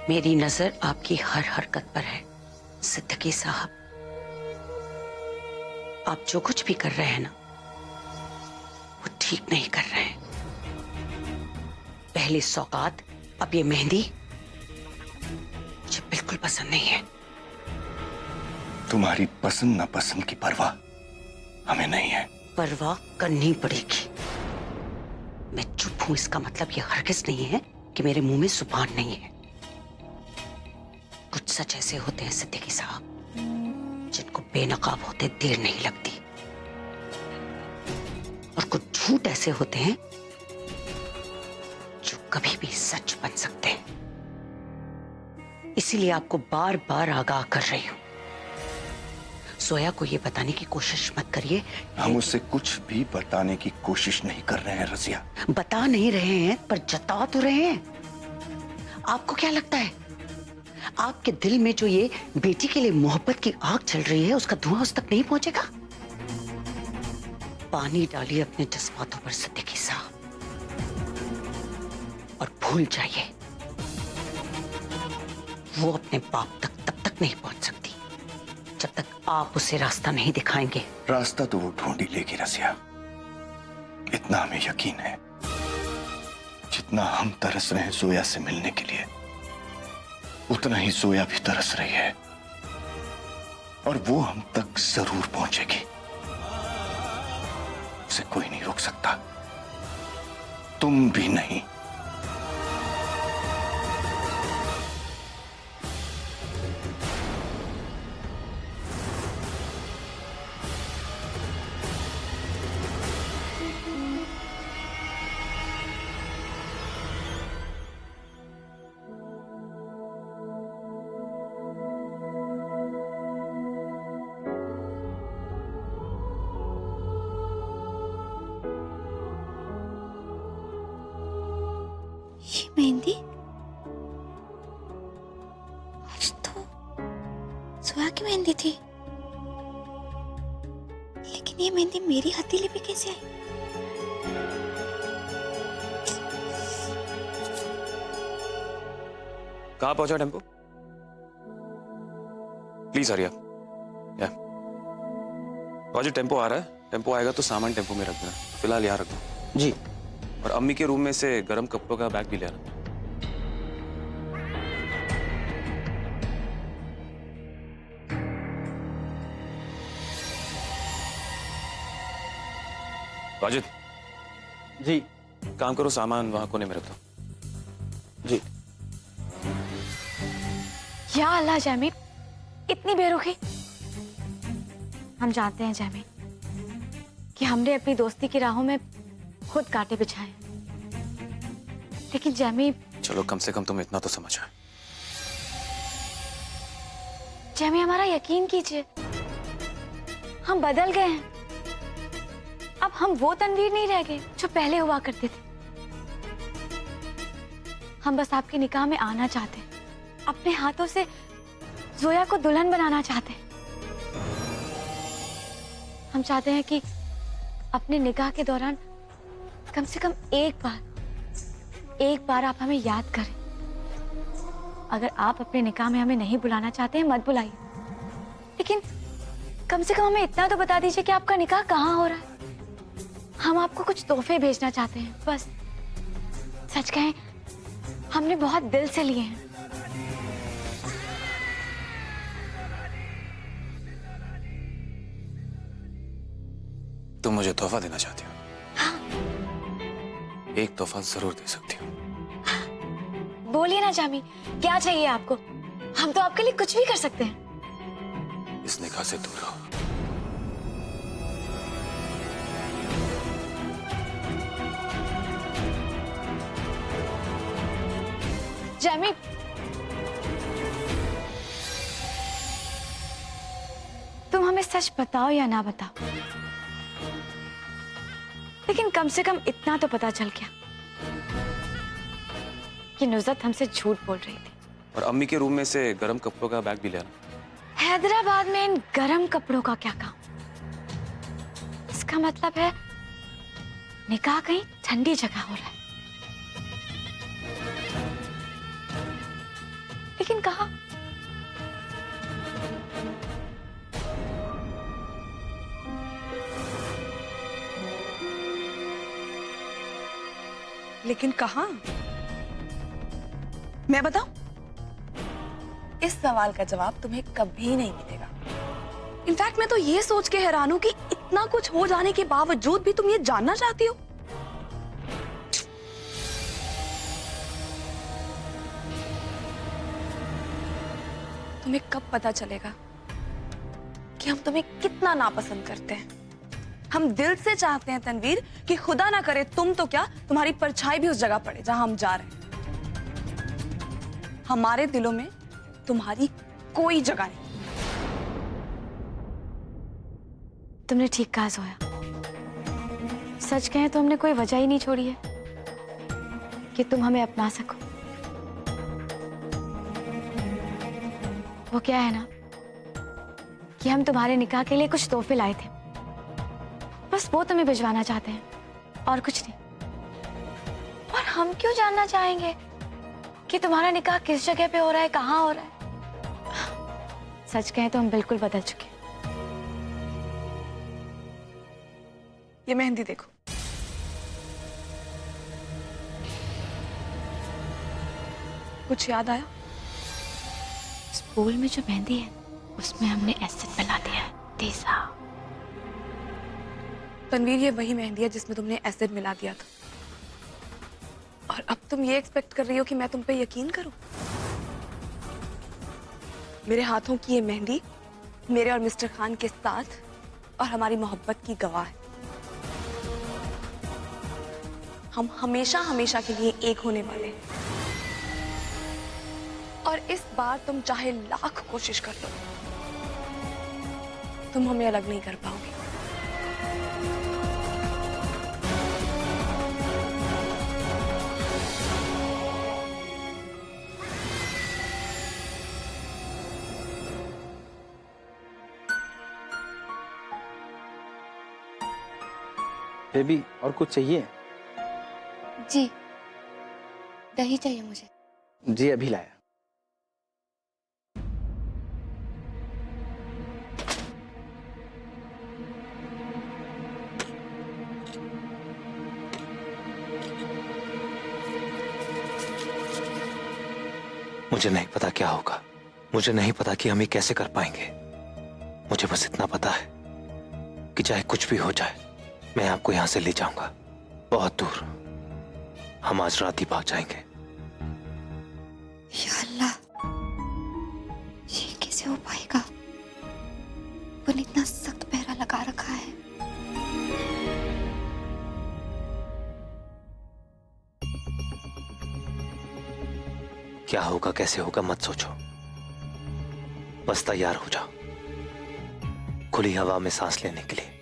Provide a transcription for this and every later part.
मेरी नजर आपकी हर हरकत पर है सिद्दीकी साहब। आप जो कुछ भी कर रहे हैं ना, वो ठीक नहीं कर रहे हैं। पहली सौगात, अब ये मेहंदी मुझे बिल्कुल पसंद नहीं है। तुम्हारी पसंद नापसंद की परवाह हमें नहीं है। परवाह करनी पड़ेगी। मैं चुप हूं इसका मतलब ये हरगिज नहीं है कि मेरे मुंह में जुबान नहीं है। कुछ सच ऐसे होते हैं सिद्दीकी साहब, जिनको बेनकाब होते देर नहीं लगती, और कुछ झूठ ऐसे होते हैं जो कभी भी सच बन सकते हैं। इसीलिए आपको बार बार आगाह कर रही हूं। सोया को ये बताने की कोशिश मत करिए। हम उससे कुछ भी बताने की कोशिश नहीं कर रहे हैं रजिया। बता नहीं रहे हैं पर जता तो रहे हैं। आपको क्या लगता है आपके दिल में जो ये बेटी के लिए मोहब्बत की आग चल रही है, उसका धुआं उस तक नहीं पहुंचेगा? पानी डालिए अपने जज्बातों पर सिद्दीकी साहब, और भूल जाइए वो अपने बाप तक तब तक नहीं पहुंच सकती जब तक आप उसे रास्ता नहीं दिखाएंगे। रास्ता तो वो ढूंढ ही लेगी रजिया, इतना हमें यकीन है। जितना हम तरस रहे हैं जोया से मिलने के लिए, उतना ही जोया भी तरस रही है, और वो हम तक जरूर पहुंचेगी। उसे कोई नहीं रोक सकता, तुम भी नहीं। ये मेहंदी आज तो सोया की मेहंदी थी, लेकिन ये मेहंदी मेरी हथेली पे कैसे आई? कहाँ पहुंचा टेम्पो? प्लीज हरिया। या रोजी, टेम्पो आ रहा है। टेम्पो आएगा तो सामान टेम्पो में रख देना, फिलहाल यहाँ रख दो। जी। और अम्मी के रूम में से गर्म कपड़ों का बैग भी ले आना। वाजिद जी। काम करो, सामान वहां कोने में रख दो। जी। या अल्लाह जैमी, इतनी बेरुखी। हम जानते हैं जैमी कि हमने अपनी दोस्ती की राहों में खुद कांटे बिछाए, लेकिन जैमी, चलो कम से कम तुम इतना तो समझ आए। जैमी हमारा यकीन कीजिए, हम बदल गए हैं। अब हम वो तनवीर नहीं रह गए जो पहले हुआ करते थे। हम बस आपके निकाह में आना चाहते हैं, अपने हाथों से जोया को दुल्हन बनाना चाहते हैं। हम चाहते हैं कि अपने निकाह के दौरान कम से कम एक बार आप हमें याद करें। अगर आप अपने निकाह में हमें नहीं बुलाना चाहते हैं, मत बुलाइए, लेकिन कम से कम हमें इतना तो बता दीजिए कि आपका निकाह कहाँ हो रहा है। हम आपको कुछ तोहफे भेजना चाहते हैं, बस। सच कहें, हमने बहुत दिल से लिए हैं। तुम मुझे तोहफा देना चाहती हो? हाँ। एक तोहफा जरूर दे सकती हूँ। बोलिए ना जामी, क्या चाहिए आपको? हम तो आपके लिए कुछ भी कर सकते हैं। इस निकाह से दूर रहो। जामी, तुम हमें सच बताओ या ना बताओ, लेकिन कम से कम इतना तो पता चल गया कि नुज़रत हमसे झूठ बोल रही थी। और अम्मी के रूम में से गर्म कपड़ों का बैग भी ले आना। हैदराबाद में इन गर्म कपड़ों का क्या काम? इसका मतलब है निकाह कहीं ठंडी जगह हो रहा है। लेकिन कहाँ? लेकिन कहाँ? मैं बताऊं? इस सवाल का जवाब तुम्हें कभी नहीं मिलेगा। इनफैक्ट मैं तो ये सोच के हैरान हूं कि इतना कुछ हो जाने के बावजूद भी तुम ये जानना चाहती हो। तुम्हें कब पता चलेगा कि हम तुम्हें कितना नापसंद करते हैं? हम दिल से चाहते हैं तनवीर कि खुदा ना करे तुम तो क्या, तुम्हारी परछाई भी उस जगह पड़े जहां हम जा रहे हैं। हमारे दिलों में तुम्हारी कोई जगह नहीं। तुमने ठीक कहा जोया। सच कहें तो हमने कोई वजह ही नहीं छोड़ी है कि तुम हमें अपना सको। वो क्या है ना कि हम तुम्हारे निकाह के लिए कुछ तोहफे लाए थे, बस वो तुम्हें भिजवाना चाहते हैं और कुछ नहीं। और हम क्यों जानना चाहेंगे कि तुम्हारा निकाह किस जगह पे हो रहा है, कहाँ हो रहा है? सच कहें तो हम बिल्कुल बदल चुके हैं। ये मेहंदी देखो। कुछ याद आया? इस बोल में जो मेहंदी है उसमें हमने एसिड मिला दिया है, तेजा। तनवीर, ये वही मेहंदी है जिसमें तुमने एसिड मिला दिया था। और अब तुम ये एक्सपेक्ट कर रही हो कि मैं तुम पे यकीन करूं? मेरे हाथों की ये मेहंदी मेरे और मिस्टर खान के साथ और हमारी मोहब्बत की गवाह है। हम हमेशा हमेशा के लिए एक होने वाले हैं। और इस बार तुम चाहे लाख कोशिश कर लो, तुम हमें अलग नहीं कर पाओगे। बेबी, और कुछ चाहिए? जी, दही चाहिए मुझे। जी, अभी लाया। मुझे नहीं पता क्या होगा, मुझे नहीं पता कि हम ये कैसे कर पाएंगे। मुझे बस इतना पता है कि चाहे कुछ भी हो जाए, मैं आपको यहां से ले जाऊंगा, बहुत दूर। हम आज रात ही भाग जाएंगे। या अल्लाह, ये कैसे हो पाएगा? वो इतना सख्त पहरा लगा रखा है। क्या होगा कैसे होगा मत सोचो, बस तैयार हो जाओ खुली हवा में सांस लेने के लिए।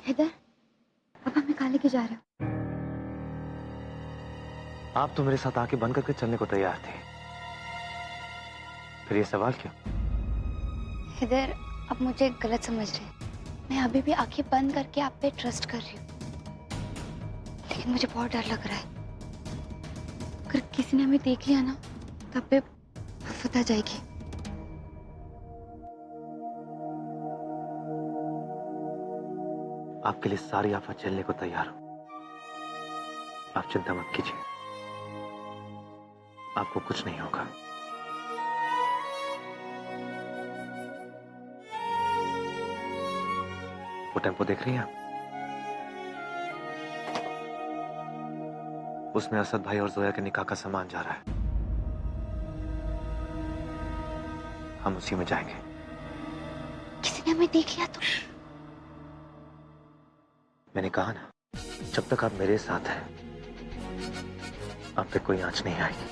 हैदर, अब हमें कहाँ लेके जा रहे हो? आप तो मेरे साथ आंखें बंद करके चलने को तैयार थे, फिर ये सवाल क्यों? हैदर, अब मुझे गलत समझ रहे हैं। मैं अभी भी आंखें बंद करके आप पे ट्रस्ट कर रही हूँ, लेकिन मुझे बहुत डर लग रहा है। अगर किसी ने हमें देख लिया ना, तब पे आफत आ जाएगी। आपके लिए सारी आफत झेलने को तैयार हूं, आप चिंता मत कीजिए, आपको कुछ नहीं होगा। वो टेम्पो देख रही हैं आप? उसमें असद भाई और जोया के निकाह का सामान जा रहा है, हम उसी में जाएंगे। किसी ने हमें देख लिया तो? मैंने कहा ना, जब तक आप मेरे साथ हैं, आप पे कोई आंच नहीं आएगी।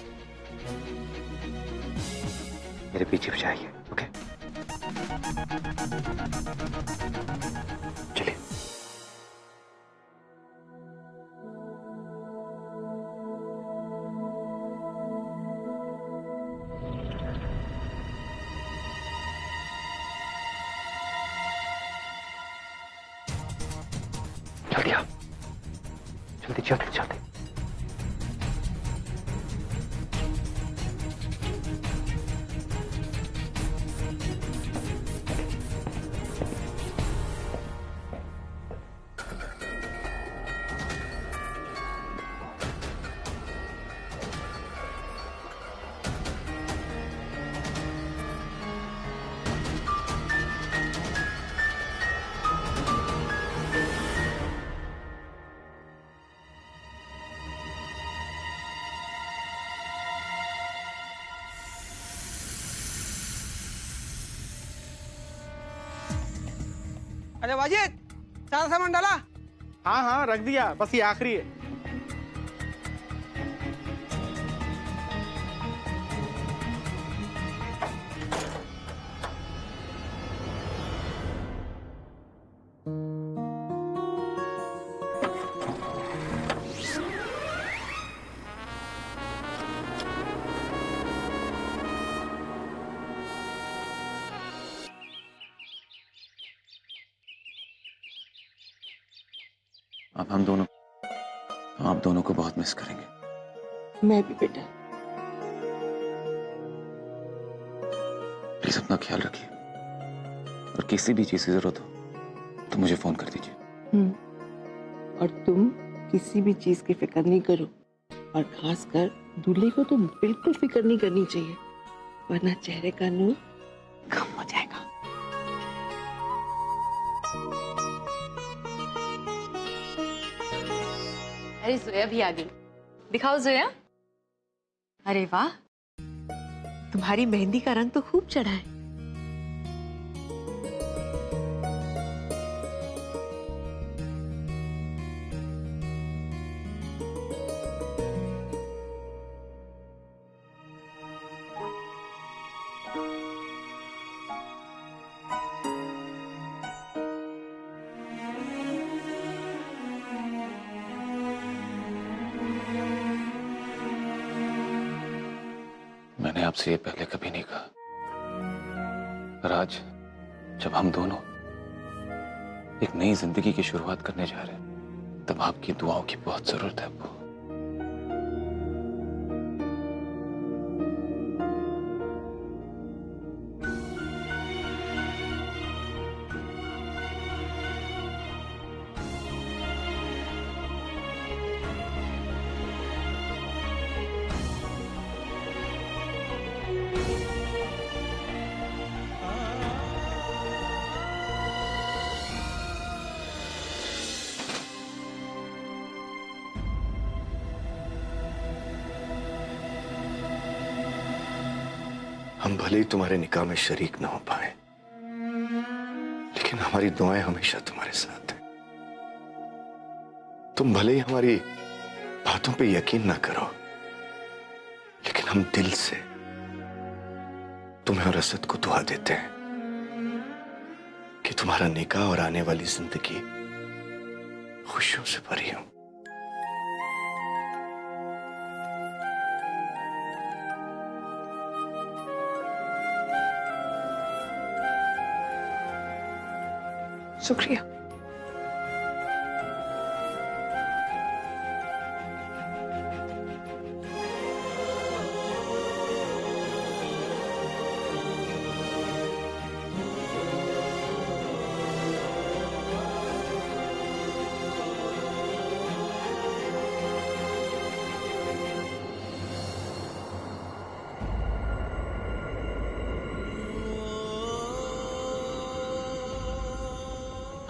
मेरे पीछे भी जाइए, ओके? चलिए। जल्दी आओ, जल्दी जल्दी जल्दी। अरे वाजिद, सारा सामान डाला? हाँ हाँ रख दिया, बस ये आखिरी है। अब हम आप दोनों को बहुत मिस करेंगे। मैं भी बेटा। प्लीज अपना ख्याल रखिए, और किसी भी चीज की जरूरत हो तो मुझे फोन कर दीजिए। और तुम किसी भी चीज की फिक्र नहीं करो, और खासकर दूल्हे को तो बिल्कुल फिक्र नहीं करनी चाहिए, वरना चेहरे का नूर कम हो जाएगा। अरे जोया भी आ गई। दिखाओ जोया। अरे वाह, तुम्हारी मेहंदी का रंग तो खूब चढ़ा है। मैंने आपसे ये पहले कभी नहीं कहा, पर आज जब हम दोनों एक नई जिंदगी की शुरुआत करने जा रहे हैं, तब आपकी दुआओं की बहुत जरूरत है अब्बू। हम भले ही तुम्हारे निकाह में शरीक ना हो पाए, लेकिन हमारी दुआएं हमेशा तुम्हारे साथ हैं। तुम भले ही हमारी बातों पे यकीन ना करो, लेकिन हम दिल से तुम्हें और असद को दुआ देते हैं कि तुम्हारा निकाह और आने वाली जिंदगी खुशियों से भरी हो। शुक्रिया।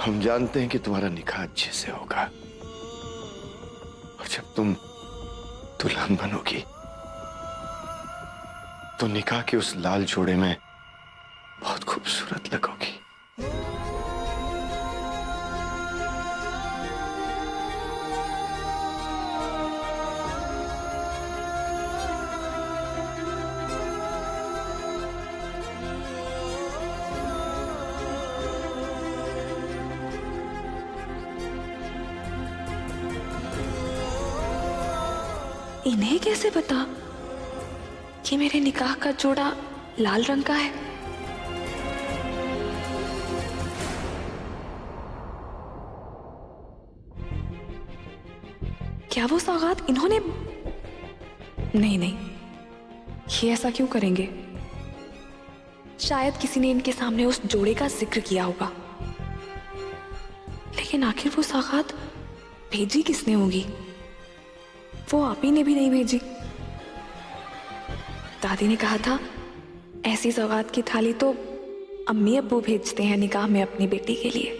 हम जानते हैं कि तुम्हारा निकाह अच्छे से होगा, और जब तुम दुल्हन बनोगी तो निकाह के उस लाल जोड़े में बहुत खूबसूरत लगोगी। इन्हें कैसे पता कि मेरे निकाह का जोड़ा लाल रंग का है? क्या वो सौगात इन्होंने? नहीं नहीं, ये ऐसा क्यों करेंगे? शायद किसी ने इनके सामने उस जोड़े का जिक्र किया होगा, लेकिन आखिर वो सौगात भेजी किसने होगी? वो आप ही ने भी नहीं भेजी। दादी ने कहा था ऐसी सौगात की थाली तो अम्मी अब्बू भेजते हैं निकाह में अपनी बेटी के लिए।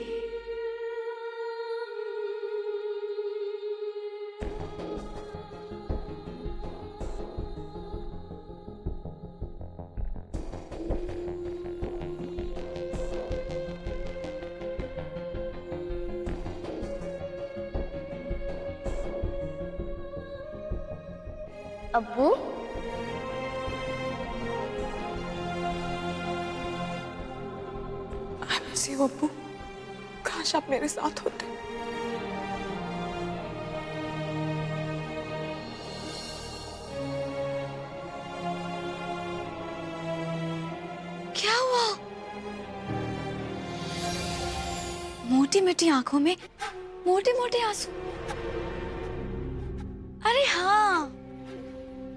अब्बू, अब्बू, काश आप मेरे साथ होते। क्या हुआ? मोटी मोटी आंखों में मोटे मोटे आंसू। अरे हाँ,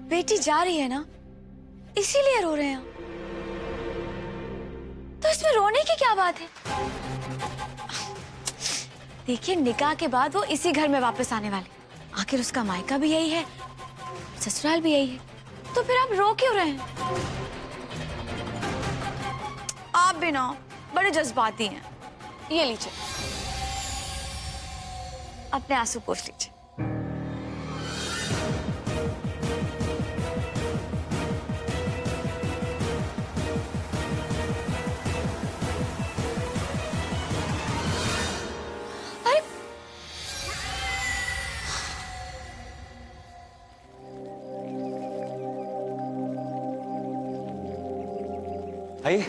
बेटी जा रही है ना, इसीलिए रो रहे हैं। तो इसमें रोने की क्या बात है? देखिए, निकाह के बाद वो इसी घर में वापस आने वाले, आखिर उसका मायका भी यही है, ससुराल भी यही है, तो फिर आप रो क्यों रहे हैं? आप भी ना बड़े जज्बाती हैं। ये लीजिए, अपने आंसू पोंछ लीजिए। आइए।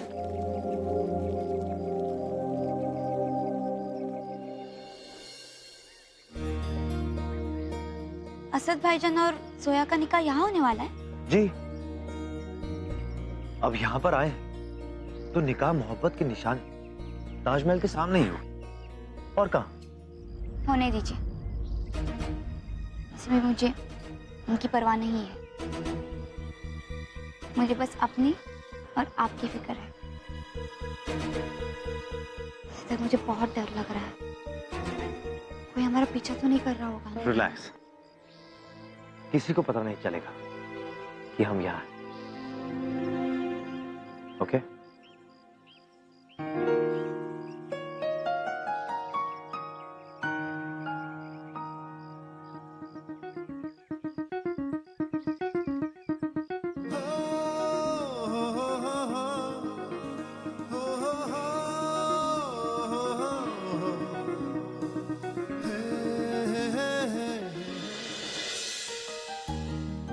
असद भाईजान और सोया का निकाह यहाँ होने वाला है? जी, अब यहाँ पर आए हैं तो निकाह मोहब्बत की निशानी ताजमहल के सामने ही हो, और कहाँ? होने दीजिए, इसमें मुझे उनकी परवाह नहीं है। मुझे बस अपनी और आपकी फिक्र है। इस तक मुझे बहुत डर लग रहा है, कोई हमारा पीछा तो नहीं कर रहा होगा ना? रिलैक्स, किसी को पता नहीं चलेगा कि हम यहाँ हैं। ओके?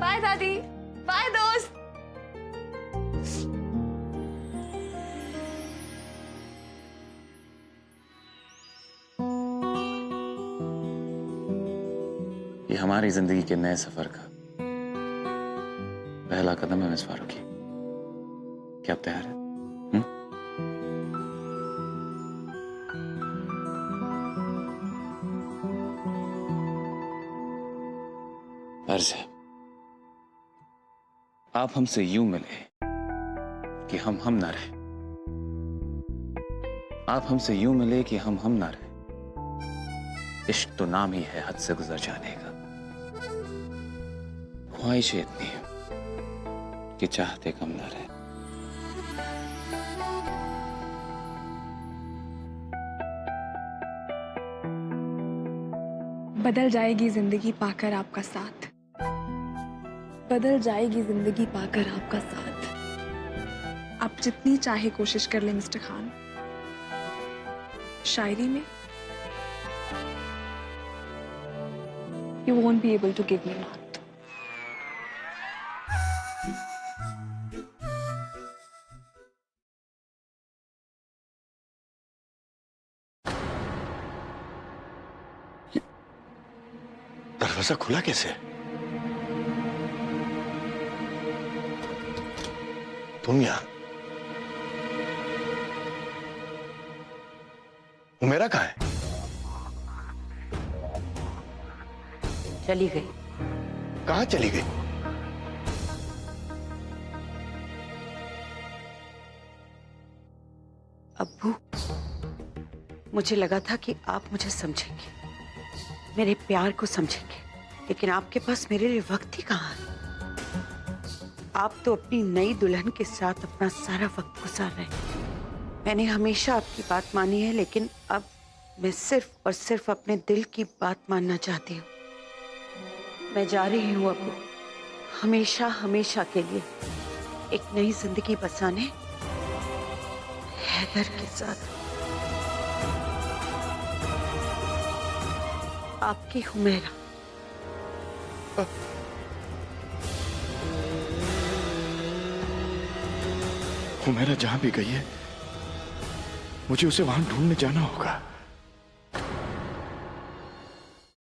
बाय दादी, बाय दोस्त। ये हमारी जिंदगी के नए सफर का पहला कदम है मिस फारूकी। क्या आप तैयार हैं? अर्ज है, आप हमसे यूं मिले कि हम ना रहे। आप हमसे यूं मिले कि हम ना रहे। इश्क तो नाम ही है हद से गुजर जाने का। ख्वाहिशें इतनी है कि चाहते कम ना रहे। बदल जाएगी जिंदगी पाकर आपका साथ, बदल जाएगी जिंदगी पाकर आपका साथ। आप जितनी चाहे कोशिश कर ले मिस्टर खान, शायरी में you won't be able to give me that. दरवाजा खुला कैसे? तुम यहां? मेरा कहाँ है? चली गई। कहाँ चली गई? अब्बू, मुझे लगा था कि आप मुझे समझेंगे, मेरे प्यार को समझेंगे, लेकिन आपके पास मेरे लिए वक्त ही कहाँ है। आप तो अपनी नई दुल्हन के साथ अपना सारा वक्त गुजार रहे हैं। मैंने हमेशा आपकी बात मानी है, लेकिन अब मैं सिर्फ और सिर्फ अपने दिल की बात मानना चाहती हूँ। मैं जा रही हूँ अब्बू, हमेशा हमेशा के लिए एक नई जिंदगी बसाने हैदर के साथ। आपकी हुमैरा। हुमैरा जहां भी गई है, मुझे उसे वहां ढूंढने जाना होगा।